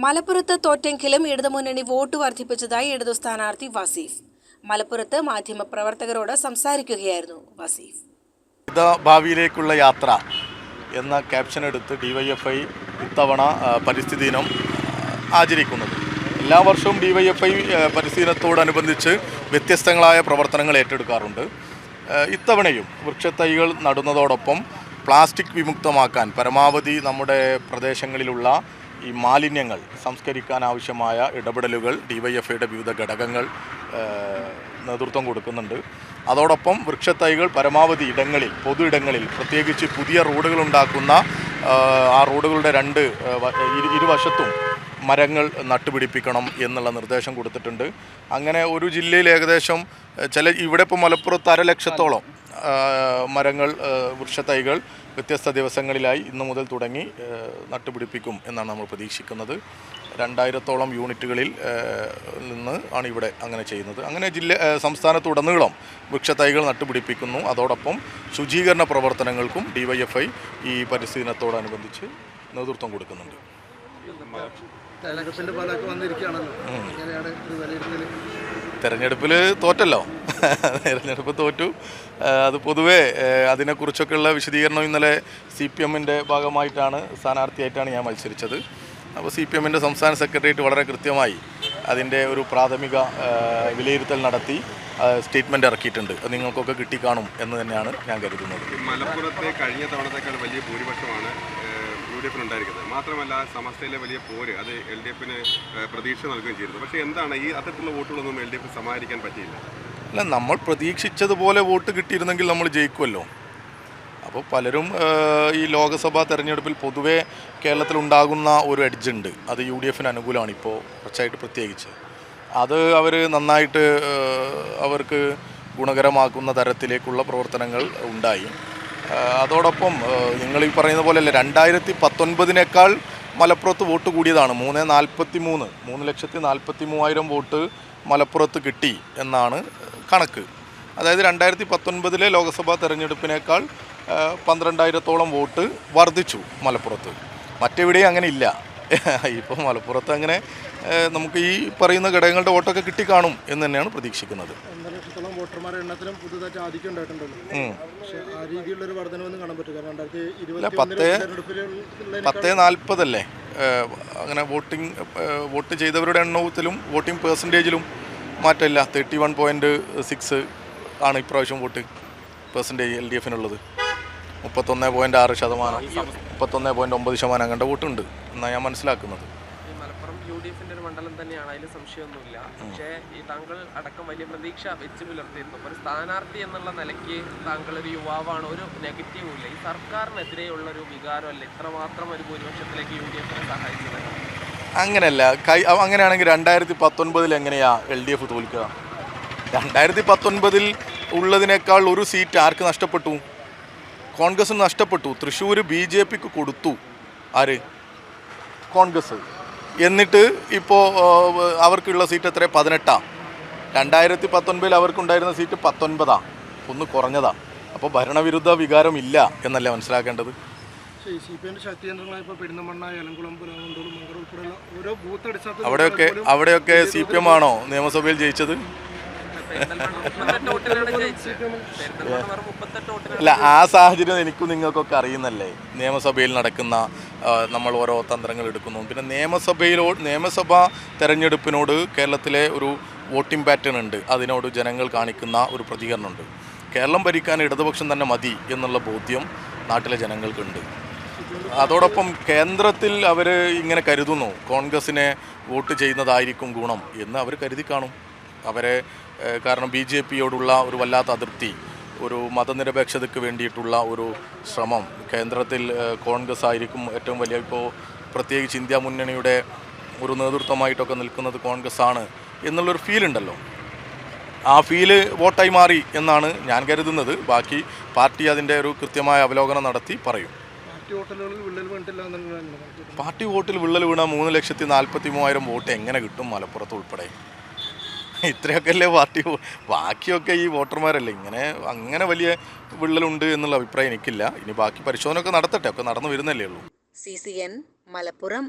മലപ്പുറത്ത് തോറ്റെങ്കിലും ഇടതുമുന്നണി വോട്ട് വർദ്ധിപ്പിച്ചതായി ഇടതു സ്ഥാനാർത്ഥി വസീഫ്. മലപ്പുറത്ത് മാധ്യമപ്രവർത്തകരോട് സംസാരിക്കുകയായിരുന്നു വസീഫ്. ഭാവിയിലേക്കുള്ള യാത്ര എന്ന ക്യാപ്ഷൻ എടുത്ത് ഡിവൈഎഫ്ഐ ഇത്തവണ പരിസ്ഥിതി ദിനം ആചരിക്കുന്നത്. എല്ലാ വർഷവും ഡിവൈഎഫ്ഐ പരിസ്ഥിതി ദിനത്തോടനുബന്ധിച്ച് വ്യത്യസ്തങ്ങളായ പ്രവർത്തനങ്ങൾ ഏറ്റെടുക്കാറുണ്ട്. ഇത്തവണയും വൃക്ഷത്തൈകൾ നടുന്നതോടൊപ്പം പ്ലാസ്റ്റിക് വിമുക്തമാക്കാൻ പരമാവധി നമ്മുടെ പ്രദേശങ്ങളിലുള്ള ഈ മാലിന്യങ്ങൾ സംസ്കരിക്കാൻ ആവശ്യമായ ഇടപെടലുകൾ ഡിവൈഎഫ്ഐയുടെ വിവിധ ഘടകങ്ങൾ നേതൃത്വം കൊടുക്കുന്നുണ്ട്. അതോടൊപ്പം വൃക്ഷത്തൈകൾ പരമാവധി ഇടങ്ങളിൽ, പൊതു ഇടങ്ങളിൽ, പ്രത്യേകിച്ച് പുതിയ റോഡുകൾ ഉണ്ടാക്കുന്ന ആ റോഡുകളുടെ ഇരുവശത്തും മരങ്ങൾ നട്ടുപിടിപ്പിക്കണം എന്നുള്ള നിർദ്ദേശം കൊടുത്തിട്ടുണ്ട്. അങ്ങനെ ഒരു ജില്ലയിൽ ഏകദേശം ഇവിടെ ഇപ്പോൾ മലപ്പുറത്ത് 1,00,000-ഓളം മരങ്ങൾ, വൃക്ഷത്തൈകൾ വ്യത്യസ്ത ദിവസങ്ങളിലായി ഇന്നു മുതൽ തുടങ്ങി നട്ടുപിടിപ്പിക്കും എന്നാണ് നമ്മൾ പ്രതീക്ഷിക്കുന്നത്. 2000-ഓളം യൂണിറ്റുകളിൽ നിന്ന് ആണ് ഇവിടെ അങ്ങനെ ചെയ്യുന്നത്. അങ്ങനെ സംസ്ഥാനത്തുടനീളം വൃക്ഷത്തൈകൾ നട്ടുപിടിപ്പിക്കുന്നു. അതോടൊപ്പം ശുചീകരണ പ്രവർത്തനങ്ങൾക്കും ഡിവൈഎഫ്ഐ ഈ പരിസ്ഥിതി ദിനത്തോടനുബന്ധിച്ച് നേതൃത്വം കൊടുക്കുന്നുണ്ട്. തെരഞ്ഞെടുപ്പിൽ തോറ്റല്ലോ, തെരഞ്ഞെടുപ്പ് തോറ്റു. അത് പൊതുവേ അതിനെക്കുറിച്ചൊക്കെയുള്ള വിശദീകരണം ഇന്നലെ CPM-ൻ്റെ ഭാഗമായിട്ടാണ്, സ്ഥാനാർത്ഥിയായിട്ടാണ് ഞാൻ മത്സരിച്ചത്. അപ്പോൾ CPM-ൻ്റെ സംസ്ഥാന സെക്രട്ടേറിയറ്റ് വളരെ കൃത്യമായി അതിൻ്റെ ഒരു പ്രാഥമിക വിലയിരുത്തൽ നടത്തി സ്റ്റേറ്റ്മെൻറ്റ് ഇറക്കിയിട്ടുണ്ട്. അത് നിങ്ങൾക്കൊക്കെ കിട്ടിക്കാണും എന്ന് തന്നെയാണ് ഞാൻ കരുതുന്നത്. മലപ്പുറത്തെ കഴിഞ്ഞ തവണത്തേക്കാൾ വലിയ ഭൂരിപക്ഷമാണ് UDF ഉണ്ടായിരിക്കുന്നത്. മാത്രമല്ല സമസ്തയിലെ വലിയ പോര് അത് LDF-ന് പ്രതീക്ഷ നൽകുകയും ചെയ്തിരുന്നു. പക്ഷേ എന്താണ് ഈ അത്തരത്തിലുള്ള വോട്ടുകളൊന്നും LDF സമാഹരിക്കാൻ പറ്റിയില്ല? അല്ല, നമ്മൾ പ്രതീക്ഷിച്ചതുപോലെ വോട്ട് കിട്ടിയിരുന്നെങ്കിൽ നമ്മൾ ജയിക്കുമല്ലോ. അപ്പോൾ പലരും ഈ ലോക്സഭാ തെരഞ്ഞെടുപ്പിൽ പൊതുവേ കേരളത്തിലുണ്ടാകുന്ന ഒരു എഡ്ജുണ്ട്, അത് UDF-ന് അനുകൂലമാണ്. ഇപ്പോൾ കുറച്ചായിട്ട് പ്രത്യേകിച്ച് അത് അവർ നന്നായിട്ട് അവർക്ക് ഗുണകരമാക്കുന്ന തരത്തിലേക്കുള്ള പ്രവർത്തനങ്ങൾ ഉണ്ടായി. അതോടൊപ്പം നിങ്ങൾ ഈ പറയുന്ന പോലെയല്ല, 2019-നേക്കാൾ മലപ്പുറത്ത് വോട്ട് കൂടിയതാണ്. 3,43,000 വോട്ട് മലപ്പുറത്ത് കിട്ടി എന്നാണ് കണക്ക്. അതായത് 2019-ലെ ലോക്സഭാ തെരഞ്ഞെടുപ്പിനേക്കാൾ 12,000-ഓളം വോട്ട് വർദ്ധിച്ചു മലപ്പുറത്ത്. മറ്റെവിടെയും അങ്ങനെ ഇല്ല. ഇപ്പോൾ മലപ്പുറത്ത് അങ്ങനെ നമുക്ക് ഈ പറയുന്ന ഘടകങ്ങളുടെ വോട്ടൊക്കെ കിട്ടിക്കാണും എന്ന് തന്നെയാണ് പ്രതീക്ഷിക്കുന്നത്. 1040 അല്ലേ അങ്ങനെ വോട്ട് ചെയ്തവരുടെ എണ്ണത്തിലും വോട്ടിംഗ് പെർസെൻറ്റേജിലും മാറ്റമില്ല. 31.6 ആണ് ഇപ്രാവശ്യം വോട്ട് പെർസെൻറ്റേജ് LDF-നുള്ളത്. 31.6%, 31.9% കണ്ട വോട്ടുണ്ട് എന്നാണ് ഞാൻ മനസ്സിലാക്കുന്നത്. മലപ്പുറം UDF-ന്റെ ഒരു മണ്ഡലം തന്നെയാണ്, അതിൽ സംശയമൊന്നുമില്ല. പക്ഷേ ഈ താങ്കൾ അടക്കം വലിയ പ്രതീക്ഷ വെച്ച് പുലർത്തിയിരുന്നു. ഒരു സ്ഥാനാർത്ഥി എന്നുള്ള നിലയ്ക്ക് താങ്കൾ ഒരു യുവാവാണ്, ഒരു നെഗറ്റീവും ഇല്ല. ഈ സർക്കാരിനെതിരെയുള്ള ഒരു വികാരമല്ല ഇത്രമാത്രം ഒരു ഭൂരിപക്ഷത്തിലേക്ക് UDF-നെ സഹായിച്ചത്? അങ്ങനെയല്ല. അങ്ങനെയാണെങ്കിൽ 2019 എങ്ങനെയാ LDF തോൽക്കുക? 2019 ഉള്ളതിനേക്കാൾ ഒരു സീറ്റ് ആർക്ക് നഷ്ടപ്പെട്ടു? കോൺഗ്രസിന് നഷ്ടപ്പെട്ടു. തൃശ്ശൂർ BJP-ക്ക് കൊടുത്തു. ആര്? കോൺഗ്രസ്. എന്നിട്ട് ഇപ്പോൾ അവർക്കുള്ള സീറ്റ് എത്ര? 18. 2019 അവർക്കുണ്ടായിരുന്ന സീറ്റ് 19, ഒന്ന് കുറഞ്ഞതാണ്. അപ്പോൾ ഭരണവിരുദ്ധ വികാരം ഇല്ല എന്നല്ലേ മനസ്സിലാക്കേണ്ടത്. അവിടെയൊക്കെ CPM ആണോ നിയമസഭയിൽ ജയിച്ചത്? അല്ല, ആ സാഹചര്യം എനിക്കും നിങ്ങൾക്കൊക്കെ അറിയുന്നല്ലേ. നിയമസഭയിൽ നടക്കുന്ന നമ്മൾ ഓരോ തന്ത്രങ്ങൾ എടുക്കുന്നു. പിന്നെ നിയമസഭാ തെരഞ്ഞെടുപ്പിനോട് കേരളത്തിലെ ഒരു വോട്ടിംഗ് പാറ്റേൺ ഉണ്ട്. അതിനോട് ജനങ്ങൾ കാണിക്കുന്ന ഒരു പ്രതികരണമുണ്ട്. കേരളം ഭരിക്കാൻ ഇടതുപക്ഷം തന്നെ മതി എന്നുള്ള ബോധ്യം നാട്ടിലെ ജനങ്ങൾക്കുണ്ട്. അതോടൊപ്പം കേന്ദ്രത്തിൽ അവർ ഇങ്ങനെ കരുതുന്നു, കോൺഗ്രസിനെ വോട്ട് ചെയ്യുന്നതായിരിക്കും ഗുണം എന്ന് അവർ കരുതി കാണും. കാരണം BJP-യോടുള്ള ഒരു വല്ലാത്ത അതൃപ്തി, ഒരു മതനിരപേക്ഷതയ്ക്ക് വേണ്ടിയിട്ടുള്ള ഒരു ശ്രമം, കേന്ദ്രത്തിൽ കോൺഗ്രസ് ആയിരിക്കും ഏറ്റവും വലിയ, ഇപ്പോൾ പ്രത്യേകിച്ച് ഇന്ത്യ മുന്നണിയുടെ ഒരു നേതൃത്വമായിട്ടൊക്കെ നിൽക്കുന്നത് കോൺഗ്രസ് ആണ് എന്നുള്ളൊരു ഫീലുണ്ടല്ലോ. ആ ഫീല് വോട്ടായി മാറി എന്നാണ് ഞാൻ കരുതുന്നത്. ബാക്കി പാർട്ടി അതിൻ്റെ ഒരു കൃത്യമായ അവലോകനം നടത്തി പറയും. പാർട്ടി വോട്ടിൽ വിള്ളൽ വീണ 3,43,000 വോട്ട് എങ്ങനെ കിട്ടും മലപ്പുറത്ത് ഉൾപ്പെടെ? ഇത്രയൊക്കെ അല്ലേ പാർട്ടി, ബാക്കിയൊക്കെ ഈ വോട്ടർമാരല്ലേ. അങ്ങനെ വലിയ വിള്ളലുണ്ട് എന്നുള്ള അഭിപ്രായം എനിക്കില്ല. ഇനി ബാക്കി പരിശോധന ഒക്കെ നടത്തട്ടെ, ഒക്കെ നടന്നു വരുന്നല്ലേ ഉള്ളൂ. CCN മലപ്പുറം.